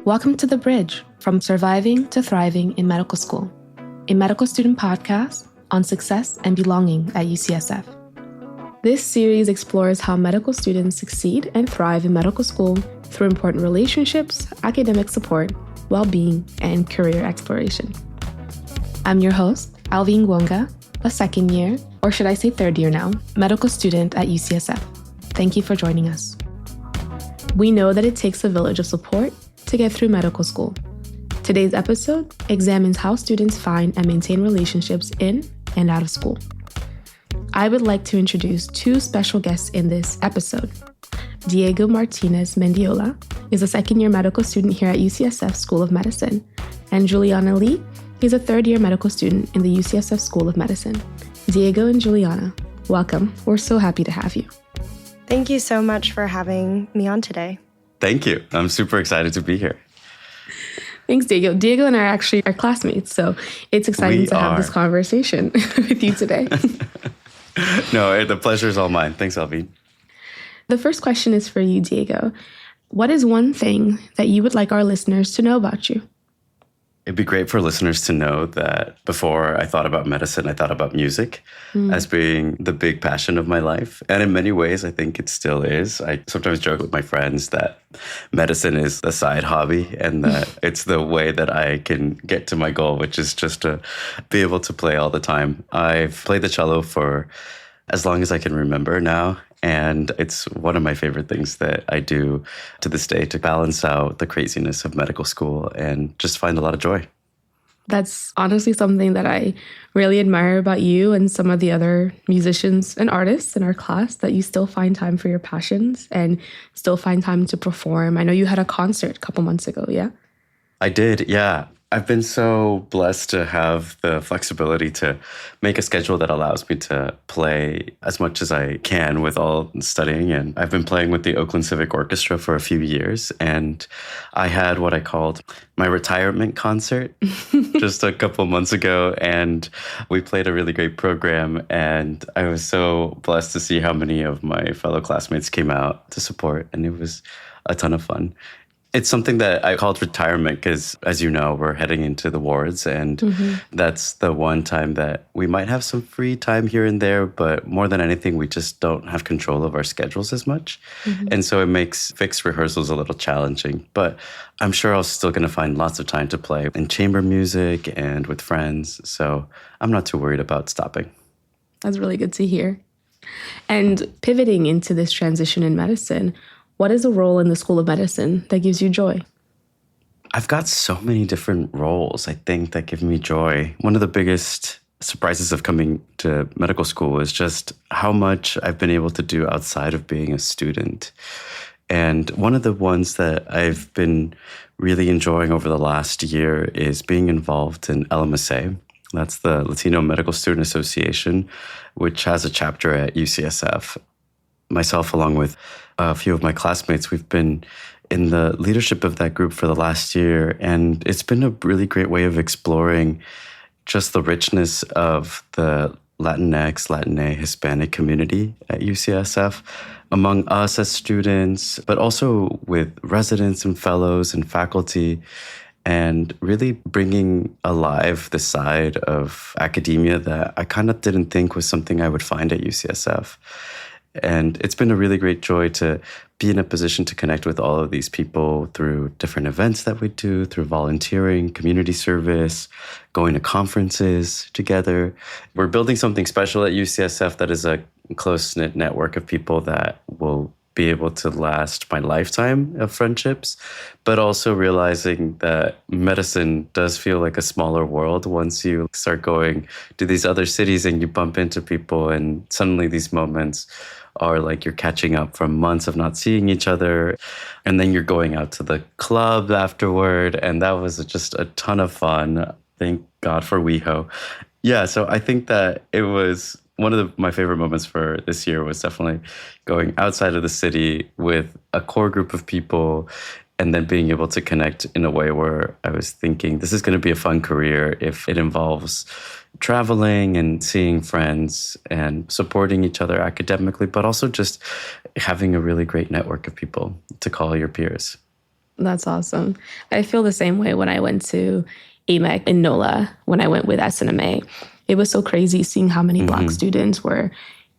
Welcome to The Bridge, from surviving to thriving in medical school, a medical student podcast on success and belonging at UCSF. This series explores how medical students succeed and thrive in medical school through important relationships, academic support, well-being, and career exploration. I'm your host, Alvin Gwonga, a second year, or should I say third year now, medical student at UCSF. Thank you for joining us. We know that it takes a village of support to get through medical school. Today's episode examines how students find and maintain relationships in and out of school. I would like to introduce two special guests in this episode. Diego Martinez Mendiola is a second-year medical student here at UCSF School of Medicine, and Juliana Lee is a third-year medical student in the UCSF School of Medicine. Diego and Juliana, welcome. We're so happy to have you. Thank you so much for having me on today. Thank you. I'm super excited to be here. Thanks, Diego. Diego and I are actually our classmates, so it's exciting to have this conversation with you today. No, the pleasure is all mine. Thanks, Alvin. The first question is for you, Diego. What is one thing that you would like our listeners to know about you? It'd be great for listeners to know that before I thought about medicine, I thought about music as being the big passion of my life. And in many ways, I think it still is. I sometimes joke with my friends that medicine is a side hobby and that it's the way that I can get to my goal, which is just to be able to play all the time. I've played the cello for as long as I can remember now. And it's one of my favorite things that I do to this day to balance out the craziness of medical school and just find a lot of joy. That's honestly something that I really admire about you and some of the other musicians and artists in our class, that you still find time for your passions and still find time to perform. I know you had a concert a couple months ago, yeah? I did, yeah. I've been so blessed to have the flexibility to make a schedule that allows me to play as much as I can with all studying. And I've been playing with the Oakland Civic Orchestra for a few years. And I had what I called my retirement concert just a couple months ago. And we played a really great program. And I was so blessed to see how many of my fellow classmates came out to support. And it was a ton of fun. It's something that I called retirement because, as you know, we're heading into the wards, and that's the one time that we might have some free time here and there, but more than anything, we just don't have control of our schedules as much. And so it makes fixed rehearsals a little challenging, but I'm sure I'm still going to find lots of time to play in chamber music and with friends, so I'm not too worried about stopping. That's really good to hear. And pivoting into this transition in medicine, what is a role in the School of Medicine that gives you joy? I've got so many different roles, I think, that give me joy. One of the biggest surprises of coming to medical school is just how much I've been able to do outside of being a student. And one of the ones that I've been really enjoying over the last year is being involved in LMSA. That's the Latino Medical Student Association, which has a chapter at UCSF. Myself, along with a few of my classmates, we've been in the leadership of that group for the last year. And it's been a really great way of exploring just the richness of the Latinx, Latina, Hispanic community at UCSF among us as students, but also with residents and fellows and faculty, and really bringing alive the side of academia that I kind of didn't think was something I would find at UCSF. And it's been a really great joy to be in a position to connect with all of these people through different events that we do, through volunteering, community service, going to conferences together. We're building something special at UCSF that is a close-knit network of people that will be able to last my lifetime of friendships, but also realizing that medicine does feel like a smaller world once you start going to these other cities and you bump into people, and suddenly these moments are like you're catching up from months of not seeing each other. And then you're going out to the club afterward. And that was just a ton of fun. Thank God for WeHo. Yeah, so I think that it was one of my favorite moments for this year was definitely going outside of the city with a core group of people and then being able to connect in a way where I was thinking, this is going to be a fun career if it involves traveling and seeing friends and supporting each other academically, but also just having a really great network of people to call your peers. That's awesome. I feel the same way when I went to AMEC in NOLA, when I went with SNMA. It was so crazy seeing how many Black students were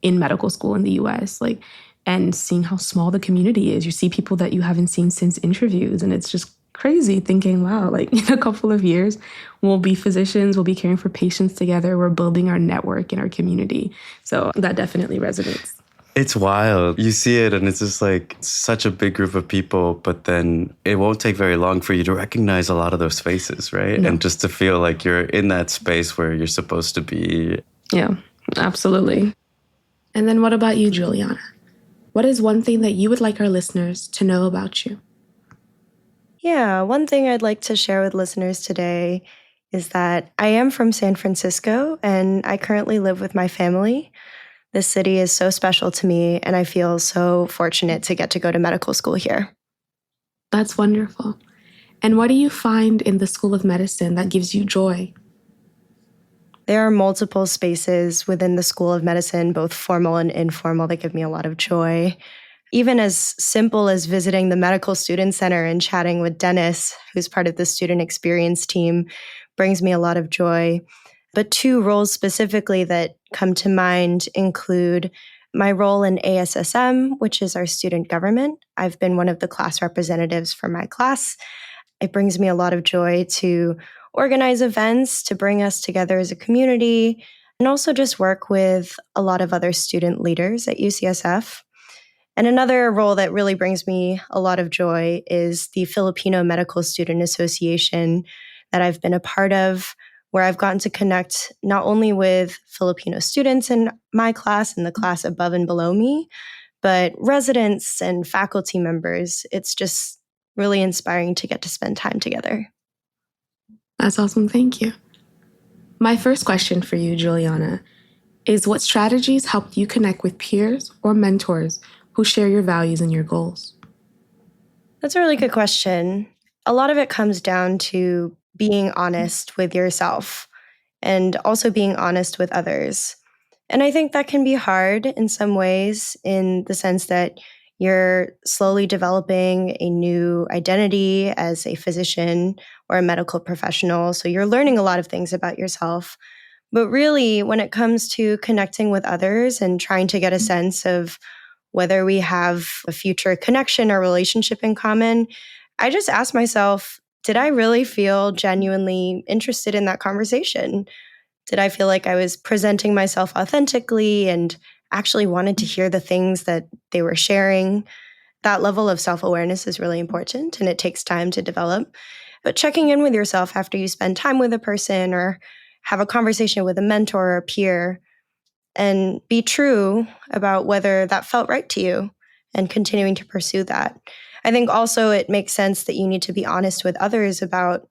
in medical school in the US, like, and seeing how small the community is. You see people that you haven't seen since interviews, and it's just crazy thinking, wow, like in a couple of years, we'll be physicians, we'll be caring for patients together, we're building our network in our community. So that definitely resonates. It's wild. You see it and it's just like such a big group of people, but then it won't take very long for you to recognize a lot of those faces, right? No. And just to feel like you're in that space where you're supposed to be. Yeah, absolutely. And then what about you, Juliana? What is one thing that you would like our listeners to know about you? Yeah, one thing I'd like to share with listeners today is that I am from San Francisco and I currently live with my family. This city is so special to me, and I feel so fortunate to get to go to medical school here. That's wonderful. And what do you find in the School of Medicine that gives you joy? There are multiple spaces within the School of Medicine, both formal and informal, that give me a lot of joy. Even as simple as visiting the Medical Student Center and chatting with Dennis, who's part of the student experience team, brings me a lot of joy. But two roles specifically that come to mind include my role in ASSM, which is our student government. I've been one of the class representatives for my class. It brings me a lot of joy to organize events, to bring us together as a community, and also just work with a lot of other student leaders at UCSF. And another role that really brings me a lot of joy is the Filipino Medical Student Association that I've been a part of, where I've gotten to connect not only with Filipino students in my class and the class above and below me, but residents and faculty members. It's just really inspiring to get to spend time together. That's awesome. Thank you. My first question for you, Juliana, is what strategies helped you connect with peers or mentors who share your values and your goals? That's a really good question. A lot of it comes down to being honest with yourself and also being honest with others. And I think that can be hard in some ways, in the sense that you're slowly developing a new identity as a physician or a medical professional. So you're learning a lot of things about yourself. But really, when it comes to connecting with others and trying to get a sense of whether we have a future connection or relationship in common, I just ask myself, did I really feel genuinely interested in that conversation? Did I feel like I was presenting myself authentically and actually wanted to hear the things that they were sharing? That level of self-awareness is really important, and it takes time to develop. But checking in with yourself after you spend time with a person or have a conversation with a mentor or a peer, and be true about whether that felt right to you and continuing to pursue that. I think also it makes sense that you need to be honest with others about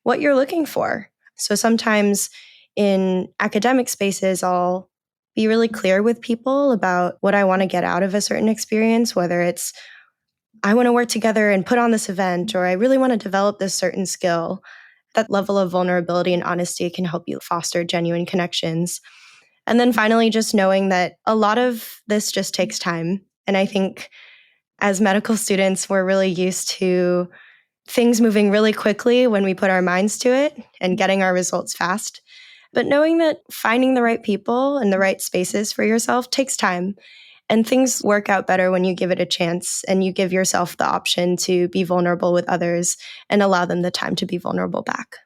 what you're looking for. So sometimes in academic spaces, I'll be really clear with people about what I want to get out of a certain experience, whether it's I want to work together and put on this event, or I really want to develop this certain skill. That level of vulnerability and honesty can help you foster genuine connections. And then finally, just knowing that a lot of this just takes time. And I think as medical students, we're really used to things moving really quickly when we put our minds to it and getting our results fast. But knowing that finding the right people and the right spaces for yourself takes time. And things work out better when you give it a chance and you give yourself the option to be vulnerable with others and allow them the time to be vulnerable back.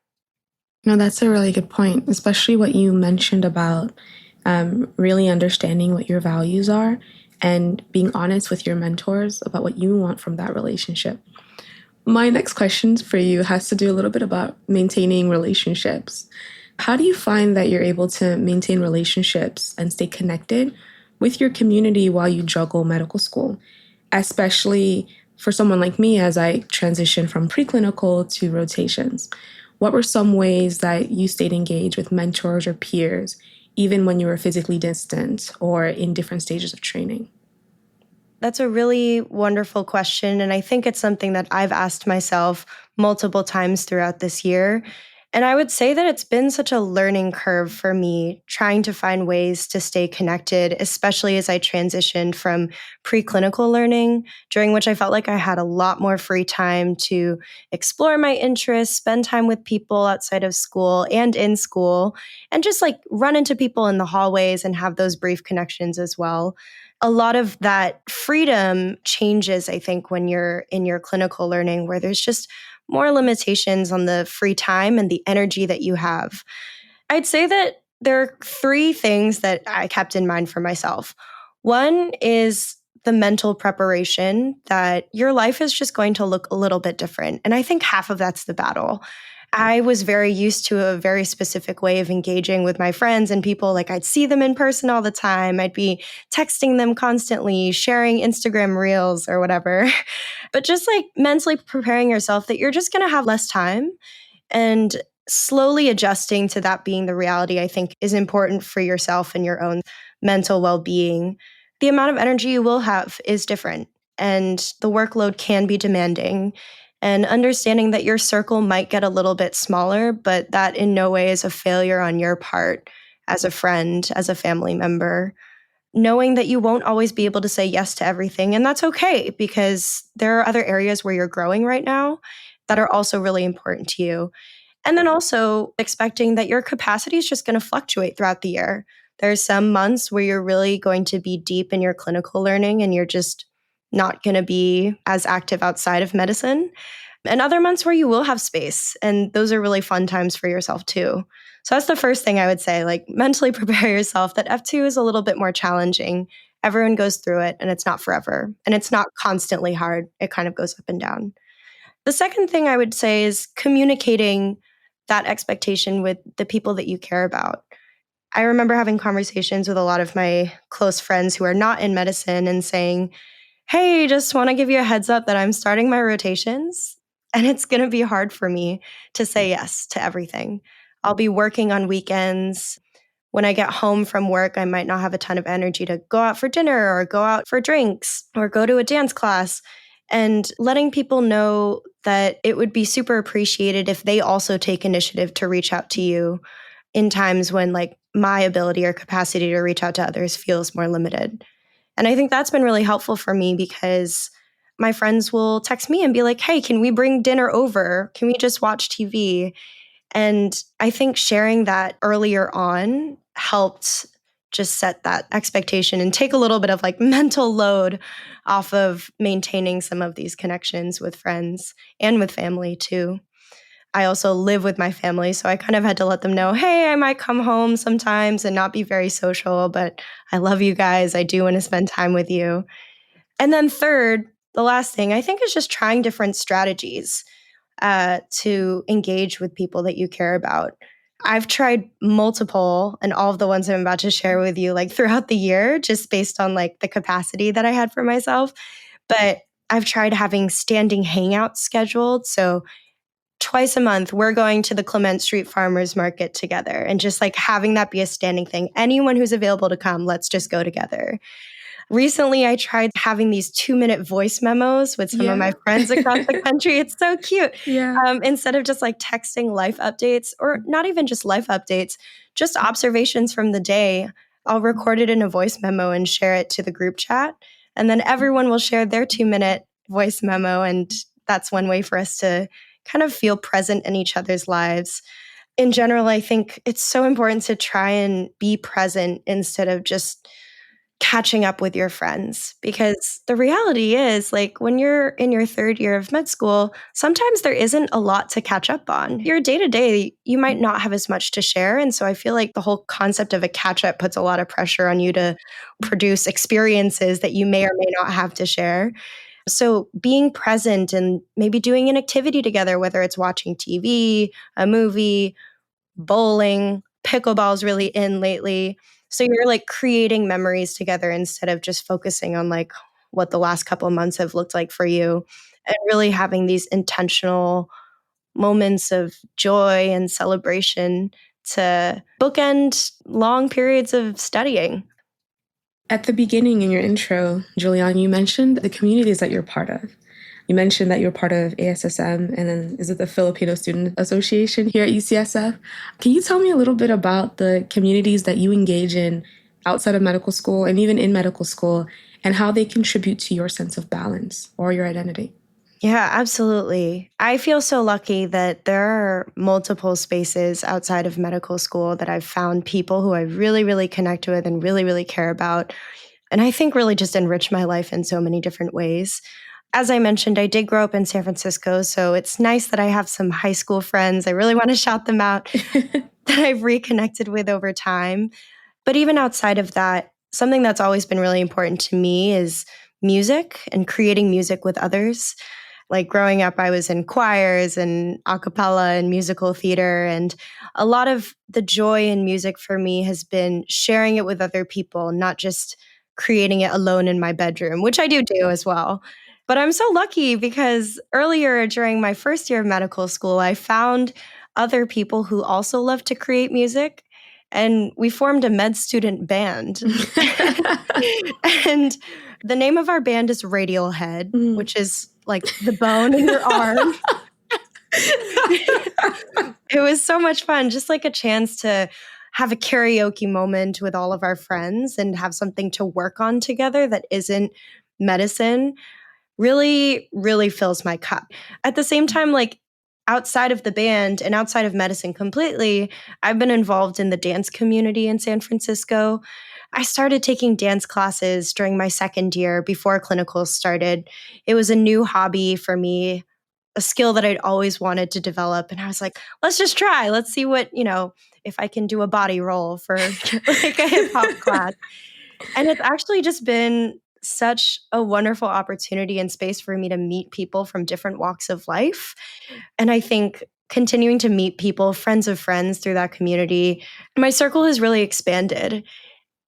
No, that's a really good point, especially what you mentioned about really understanding what your values are and being honest with your mentors about what you want from that relationship. My next question for you has to do a little bit about maintaining relationships. How do you find that you're able to maintain relationships and stay connected with your community while you juggle medical school, especially for someone like me as I transition from preclinical to rotations? What were some ways that you stayed engaged with mentors or peers, even when you were physically distant or in different stages of training? That's a really wonderful question. And I think it's something that I've asked myself multiple times throughout this year. And I would say that it's been such a learning curve for me trying to find ways to stay connected, especially as I transitioned from preclinical learning, during which I felt like I had a lot more free time to explore my interests, spend time with people outside of school and in school, and just like run into people in the hallways and have those brief connections as well. A lot of that freedom changes, I think, when you're in your clinical learning, where there's just more limitations on the free time and the energy that you have. I'd say that there are three things that I kept in mind for myself. One is the mental preparation that your life is just going to look a little bit different. And I think half of that's the battle. I was very used to a very specific way of engaging with my friends and people. Like I'd see them in person all the time. I'd be texting them constantly, sharing Instagram reels or whatever. But just like mentally preparing yourself that you're just going to have less time and slowly adjusting to that being the reality, I think is important for yourself and your own mental well-being. The amount of energy you will have is different and the workload can be demanding. And understanding that your circle might get a little bit smaller, but that in no way is a failure on your part as a friend, as a family member. Knowing that you won't always be able to say yes to everything. And that's okay because there are other areas where you're growing right now that are also really important to you. And then also expecting that your capacity is just going to fluctuate throughout the year. There's some months where you're really going to be deep in your clinical learning and you're just not going to be as active outside of medicine. And other months where you will have space. And those are really fun times for yourself too. So that's the first thing I would say, like mentally prepare yourself that F2 is a little bit more challenging. Everyone goes through it and it's not forever. And it's not constantly hard. It kind of goes up and down. The second thing I would say is communicating that expectation with the people that you care about. I remember having conversations with a lot of my close friends who are not in medicine and saying, hey, just want to give you a heads up that I'm starting my rotations and it's going to be hard for me to say yes to everything. I'll be working on weekends. When I get home from work, I might not have a ton of energy to go out for dinner or go out for drinks or go to a dance class. And letting people know that it would be super appreciated if they also take initiative to reach out to you in times when like my ability or capacity to reach out to others feels more limited. And I think that's been really helpful for me because my friends will text me and be like, hey, can we bring dinner over? Can we just watch TV? And I think sharing that earlier on helped just set that expectation and take a little bit of like mental load off of maintaining some of these connections with friends and with family too. I also live with my family, so I kind of had to let them know, hey, I might come home sometimes and not be very social, but I love you guys. I do want to spend time with you. And then third, the last thing I think is just trying different strategies to engage with people that you care about. I've tried multiple and all of the ones I'm about to share with you like throughout the year, just based on like the capacity that I had for myself. But I've tried having standing hangouts scheduled. So twice a month, we're going to the Clement Street Farmers Market together and just like having that be a standing thing. Anyone who's available to come, let's just go together. Recently, I tried having these 2-minute voice memos with some of my friends across the country. It's so cute. Instead of just like texting life updates or not even just life updates, just observations from the day, I'll record it in a voice memo and share it to the group chat. And then everyone will share their 2-minute voice memo. And that's one way for us to kind of feel present in each other's lives. In general, I think it's so important to try and be present instead of just catching up with your friends, because the reality is like when you're in your third year of med school, sometimes there isn't a lot to catch up on. Your day to day, you might not have as much to share. And so I feel like the whole concept of a catch up puts a lot of pressure on you to produce experiences that you may or may not have to share. So being present and maybe doing an activity together, whether it's watching TV, a movie, bowling, pickleball's really in lately. So you're like creating memories together instead of just focusing on like what the last couple of months have looked like for you, and really having these intentional moments of joy and celebration to bookend long periods of studying. At the beginning in your intro, Julianne, you mentioned the communities that you're part of. You mentioned that you're part of ASSM, and then is it the Filipino Student Association here at UCSF? Can you tell me a little bit about the communities that you engage in outside of medical school and even in medical school, and how they contribute to your sense of balance or your identity? Yeah, absolutely. I feel so lucky that there are multiple spaces outside of medical school that I've found people who I really, really connect with and really, really care about. And I think really just enrich my life in so many different ways. As I mentioned, I did grow up in San Francisco, so it's nice that I have some high school friends. I really want to shout them out that I've reconnected with over time. But even outside of that, something that's always been really important to me is music and creating music with others. Like growing up, I was in choirs and a cappella and musical theater. And a lot of the joy in music for me has been sharing it with other people, not just creating it alone in my bedroom, which I do as well. But I'm so lucky because earlier during my first year of medical school, I found other people who also love to create music. And we formed a med student band. And the name of our band is Radiohead, which is like the bone in your arm. It was so much fun, just like a chance to have a karaoke moment with all of our friends and have something to work on together that isn't medicine really, really fills my cup. At the same time, like outside of the band and outside of medicine completely, I've been involved in the dance community in San Francisco. I started taking dance classes during my second year before clinicals started. It was a new hobby for me, a skill that I'd always wanted to develop. And I was like, let's just try. Let's see what, if I can do a body roll for like a hip hop class. And it's actually just been such a wonderful opportunity and space for me to meet people from different walks of life. And I think continuing to meet people, friends of friends through that community, my circle has really expanded.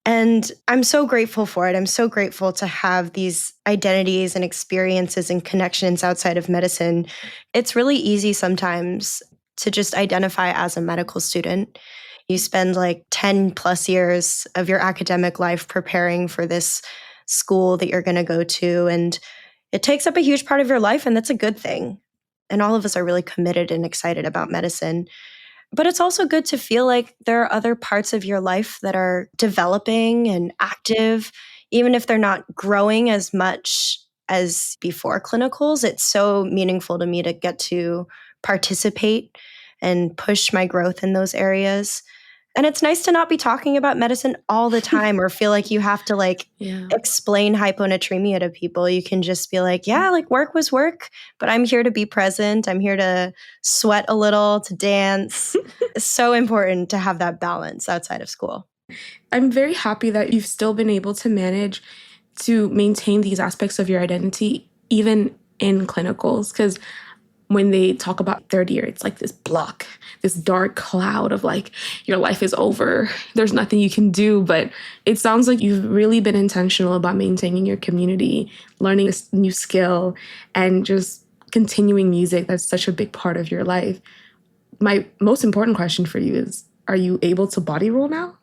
And I'm so grateful for it. I'm so grateful to have these identities and experiences and connections outside of medicine. It's really easy sometimes to just identify as a medical student. You spend like 10 plus years of your academic life preparing for this school that you're going to go to. And it takes up a huge part of your life, and that's a good thing. And all of us are really committed and excited about medicine. But it's also good to feel like there are other parts of your life that are developing and active, even if they're not growing as much as before clinicals. It's so meaningful to me to get to participate and push my growth in those areas. And it's nice to not be talking about medicine all the time or feel like you have to explain hyponatremia to people. You can just be like, yeah, like work was work, but I'm here to be present. I'm here to sweat a little, to dance. It's so important to have that balance outside of school. I'm very happy that you've still been able to manage to maintain these aspects of your identity, even in clinicals, because when they talk about third year, it's like this block, this dark cloud of like, your life is over. There's nothing you can do. But it sounds like you've really been intentional about maintaining your community, learning this new skill, and just continuing music. That's such a big part of your life. My most important question for you is, are you able to body roll now?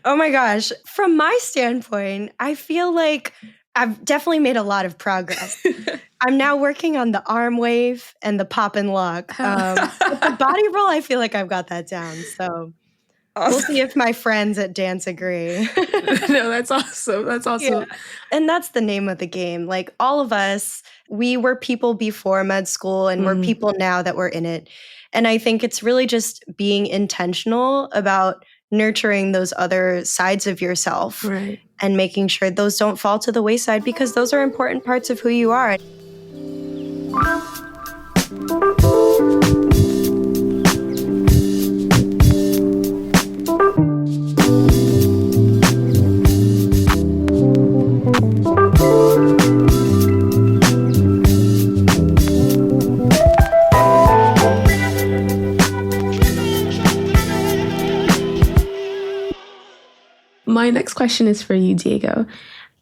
Oh my gosh. From my standpoint, I feel like I've definitely made a lot of progress. I'm now working on the arm wave and the pop and lock. But the body roll, I feel like I've got that down. So we'll see if my friends at dance agree. No, that's awesome. That's awesome. Yeah. And that's the name of the game. Like all of us, we were people before med school and we're people now that we're in it. And I think it's really just being intentional about nurturing those other sides of yourself, right, and making sure those don't fall to the wayside, because those are important parts of who you are. My next question is for you, Diego.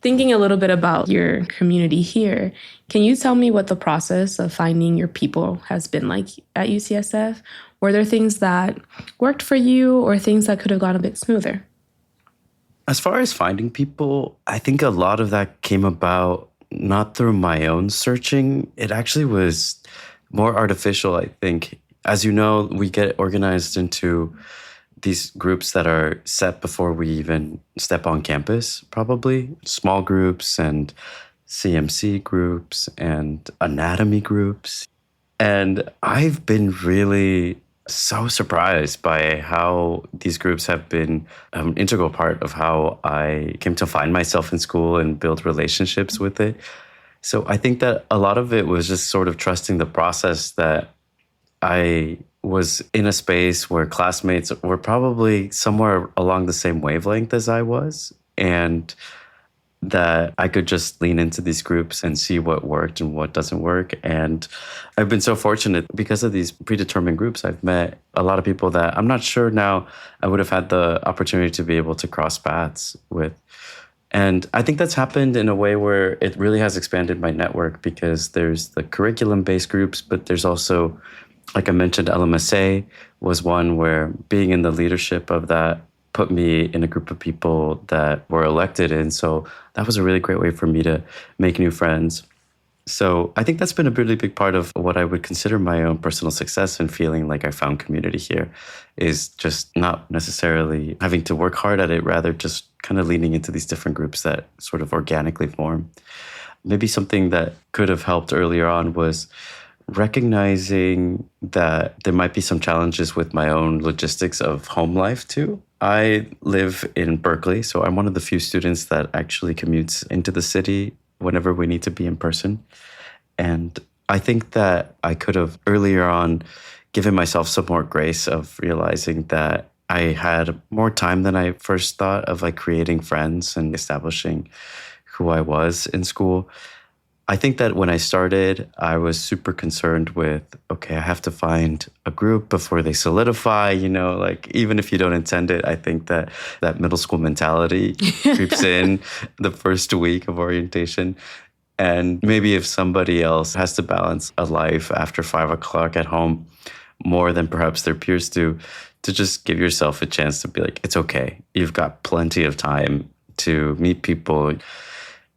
Thinking a little bit about your community here, can you tell me what the process of finding your people has been like at UCSF? Were there things that worked for you or things that could have gone a bit smoother? As far as finding people, I think a lot of that came about not through my own searching. It actually was more artificial, I think. As you know, we get organized into these groups that are set before we even step on campus, probably. Small groups and CMC groups and anatomy groups. And I've been really so surprised by how these groups have been an integral part of how I came to find myself in school and build relationships with it. So I think that a lot of it was just sort of trusting the process, that I was in a space where classmates were probably somewhere along the same wavelength as I was, and that I could just lean into these groups and see what worked and what doesn't work. And I've been so fortunate because of these predetermined groups. I've met a lot of people that I'm not sure now I would have had the opportunity to be able to cross paths with. And I think that's happened in a way where it really has expanded my network, because there's the curriculum-based groups, but there's also, like I mentioned, LMSA was one where being in the leadership of that put me in a group of people that were elected. And so that was a really great way for me to make new friends. So I think that's been a really big part of what I would consider my own personal success, and feeling like I found community here, is just not necessarily having to work hard at it, rather just kind of leaning into these different groups that sort of organically form. Maybe something that could have helped earlier on was recognizing that there might be some challenges with my own logistics of home life too. I live in Berkeley, so I'm one of the few students that actually commutes into the city whenever we need to be in person. And I think that I could have earlier on given myself some more grace of realizing that I had more time than I first thought of, like, creating friends and establishing who I was in school. I think that when I started, I was super concerned with, okay, I have to find a group before they solidify, like, even if you don't intend it. I think that that middle school mentality creeps in the first week of orientation. And maybe if somebody else has to balance a life after 5 o'clock at home more than perhaps their peers do, to just give yourself a chance to be like, it's okay. You've got plenty of time to meet people.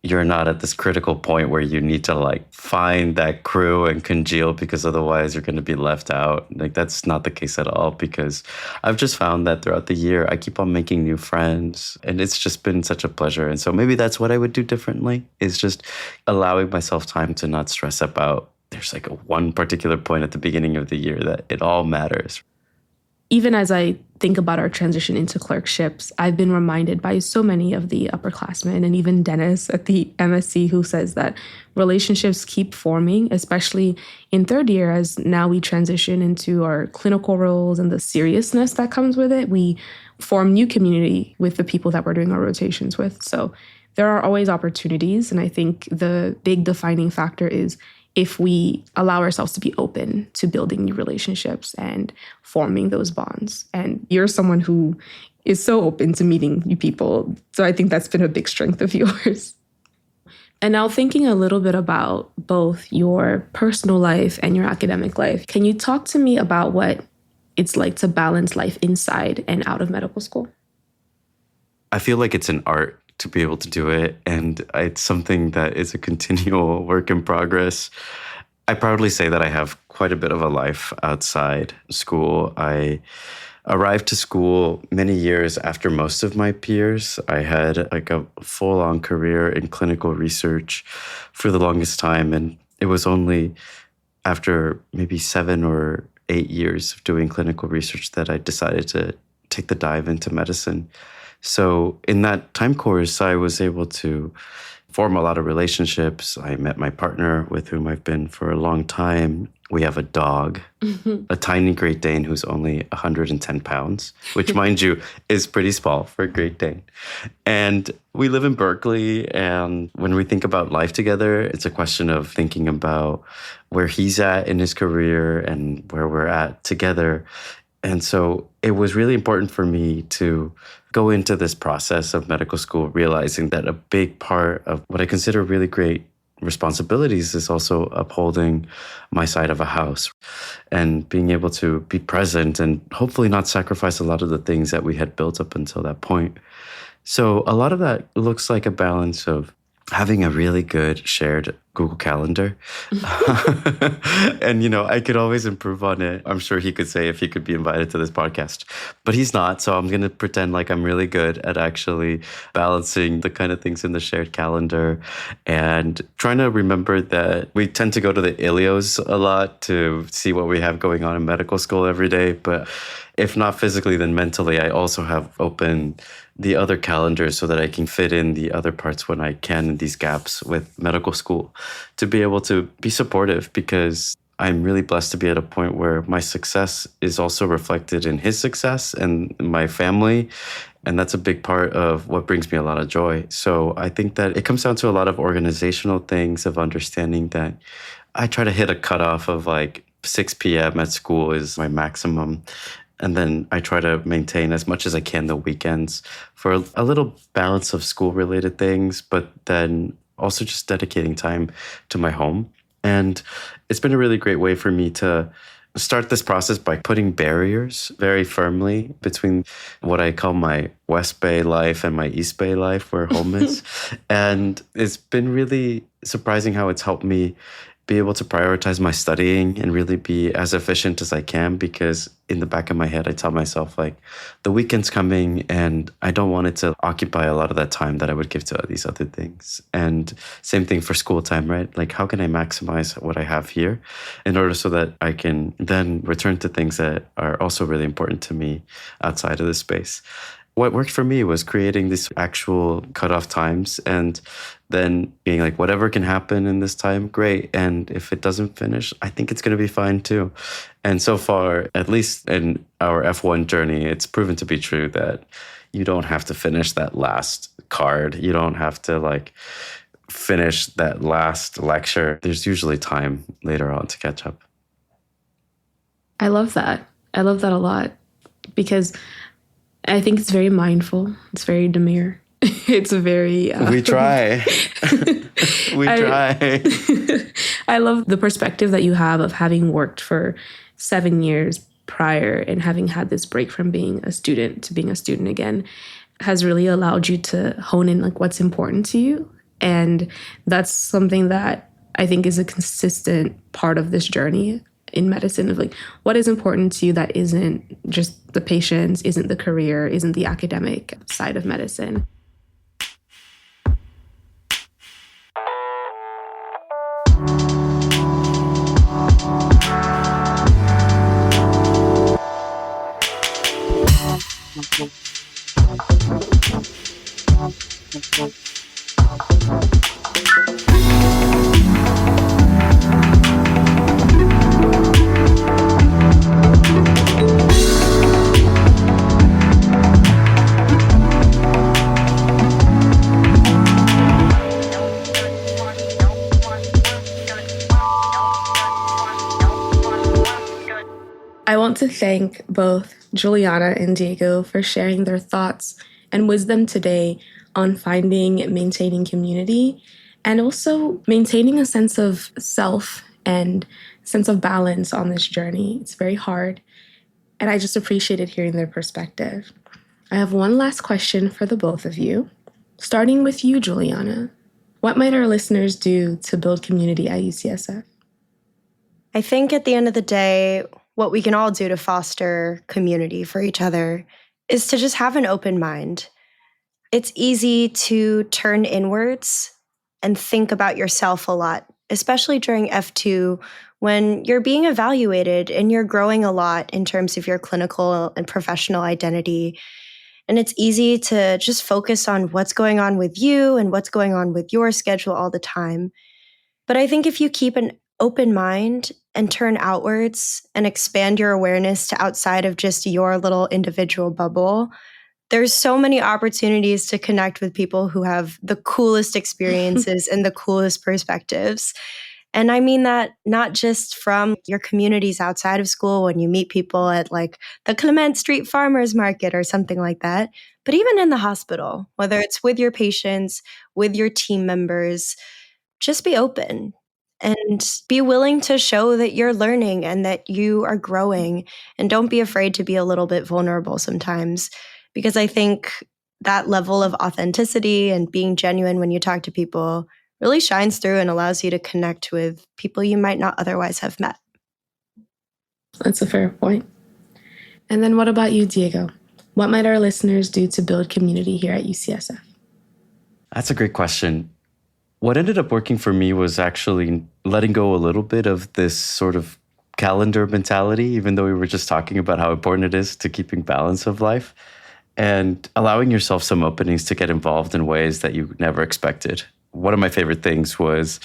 You're not at this critical point where you need to like find that crew and congeal, because otherwise you're going to be left out. Like, that's not the case at all, because I've just found that throughout the year, I keep on making new friends, and it's just been such a pleasure. And so maybe that's what I would do differently, is just allowing myself time to not stress about there's like a one particular point at the beginning of the year that it all matters. Even as I think about our transition into clerkships, I've been reminded by so many of the upperclassmen, and even Dennis at the MSc, who says that relationships keep forming, especially in third year, as now we transition into our clinical roles and the seriousness that comes with it. We form new community with the people that we're doing our rotations with. So there are always opportunities. And I think the big defining factor is if we allow ourselves to be open to building new relationships and forming those bonds. And you're someone who is so open to meeting new people. So I think that's been a big strength of yours. And now, thinking a little bit about both your personal life and your academic life, can you talk to me about what it's like to balance life inside and out of medical school? I feel like it's an art to be able to do it. And it's something that is a continual work in progress. I proudly say that I have quite a bit of a life outside school. I arrived to school many years after most of my peers. I had like a full-on career in clinical research for the longest time. And it was only after maybe 7 or 8 years of doing clinical research that I decided to take the dive into medicine. So in that time course, I was able to form a lot of relationships. I met my partner, with whom I've been for a long time. We have a dog, a tiny Great Dane who's only 110 pounds, which, mind you, is pretty small for a Great Dane. And we live in Berkeley. And when we think about life together, it's a question of thinking about where he's at in his career and where we're at together. And so it was really important for me to go into this process of medical school realizing that a big part of what I consider really great responsibilities is also upholding my side of a house and being able to be present and hopefully not sacrifice a lot of the things that we had built up until that point. So a lot of that looks like a balance of having a really good shared Google Calendar. And, I could always improve on it. I'm sure he could say if he could be invited to this podcast, but he's not. So I'm going to pretend like I'm really good at actually balancing the kind of things in the shared calendar and trying to remember that we tend to go to the Ilios a lot to see what we have going on in medical school every day. But if not physically, then mentally, I also have open the other calendars so that I can fit in the other parts when I can in these gaps with medical school to be able to be supportive, because I'm really blessed to be at a point where my success is also reflected in his success and my family. And that's a big part of what brings me a lot of joy. So I think that it comes down to a lot of organizational things, of understanding that I try to hit a cutoff of like 6 p.m. at school is my maximum. And then I try to maintain as much as I can the weekends for a little balance of school-related things, but then also just dedicating time to my home. And it's been a really great way for me to start this process by putting barriers very firmly between what I call my West Bay life and my East Bay life, where home is. And it's been really surprising how it's helped me be able to prioritize my studying and really be as efficient as I can, because in the back of my head, I tell myself like the weekend's coming and I don't want it to occupy a lot of that time that I would give to these other things. And same thing for school time, right? Like, how can I maximize what I have here in order so that I can then return to things that are also really important to me outside of this space? What worked for me was creating these actual cutoff times and then being like, whatever can happen in this time, great. And if it doesn't finish, I think it's going to be fine too. And so far, at least in our F1 journey, it's proven to be true that you don't have to finish that last card. You don't have to like finish that last lecture. There's usually time later on to catch up. I love that. I love that a lot, because I think it's very mindful. It's very demure. It's very... we try. We try. I love the perspective that you have of having worked for 7 years prior and having had this break from being a student to being a student again has really allowed you to hone in like what's important to you. And that's something that I think is a consistent part of this journey in medicine, of like what is important to you that isn't just the patients, isn't the career, isn't the academic side of medicine. I want to thank both Juliana and Diego for sharing their thoughts and wisdom today on finding and maintaining community, and also maintaining a sense of self and sense of balance on this journey. It's very hard, and I just appreciated hearing their perspective. I have one last question for the both of you, starting with you, Juliana. What might our listeners do to build community at UCSF? I think at the end of the day, what we can all do to foster community for each other is to just have an open mind. It's easy to turn inwards and think about yourself a lot, especially during F2 when you're being evaluated and you're growing a lot in terms of your clinical and professional identity. And it's easy to just focus on what's going on with you and what's going on with your schedule all the time. But I think if you keep an open mind and turn outwards and expand your awareness to outside of just your little individual bubble, there's so many opportunities to connect with people who have the coolest experiences and the coolest perspectives. And I mean that not just from your communities outside of school when you meet people at like the Clement Street Farmers Market or something like that, but even in the hospital, whether it's with your patients, with your team members, just be open. And be willing to show that you're learning and that you are growing. And don't be afraid to be a little bit vulnerable sometimes. Because I think that level of authenticity and being genuine when you talk to people really shines through and allows you to connect with people you might not otherwise have met. That's a fair point. And then what about you, Diego? What might our listeners do to build community here at UCSF? That's a great question. What ended up working for me was actually letting go a little bit of this sort of calendar mentality, even though we were just talking about how important it is to keeping balance of life, and allowing yourself some openings to get involved in ways that you never expected. One of my favorite things was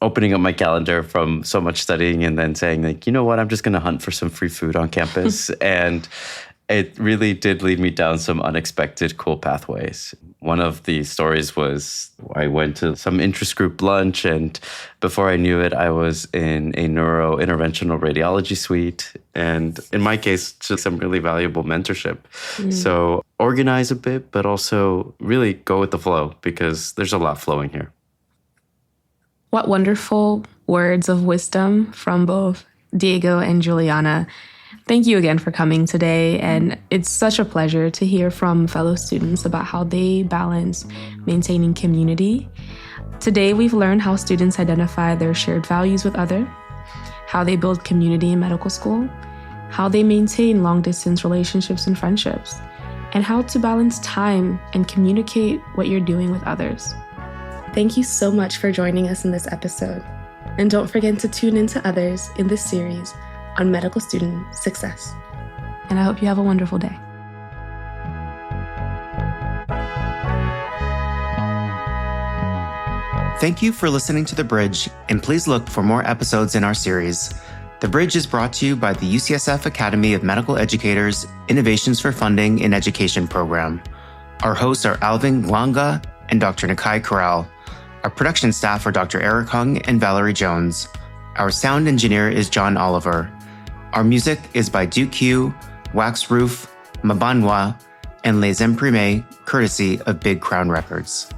opening up my calendar from so much studying and then saying, like, you know what, I'm just going to hunt for some free food on campus. And it really did lead me down some unexpected cool pathways. One of the stories was I went to some interest group lunch, and before I knew it, I was in a neurointerventional radiology suite. And in my case, just some really valuable mentorship. So organize a bit, but also really go with the flow, because there's a lot flowing here. What wonderful words of wisdom from both Diego and Juliana. Thank you again for coming today, and it's such a pleasure to hear from fellow students about how they balance maintaining community. Today, we've learned how students identify their shared values with others, how they build community in medical school, how they maintain long-distance relationships and friendships, and how to balance time and communicate what you're doing with others. Thank you so much for joining us in this episode, and don't forget to tune in to others in this series on medical student success. And I hope you have a wonderful day. Thank you for listening to The Bridge, and please look for more episodes in our series. The Bridge is brought to you by the UCSF Academy of Medical Educators Innovations for Funding in Education program. Our hosts are Alvin Glanga and Dr. Nakai Corral. Our production staff are Dr. Eric Hung and Valerie Jones. Our sound engineer is John Oliver. Our music is by Duke Q, Wax Roof, Mabanwa, and Les Imprimes, courtesy of Big Crown Records.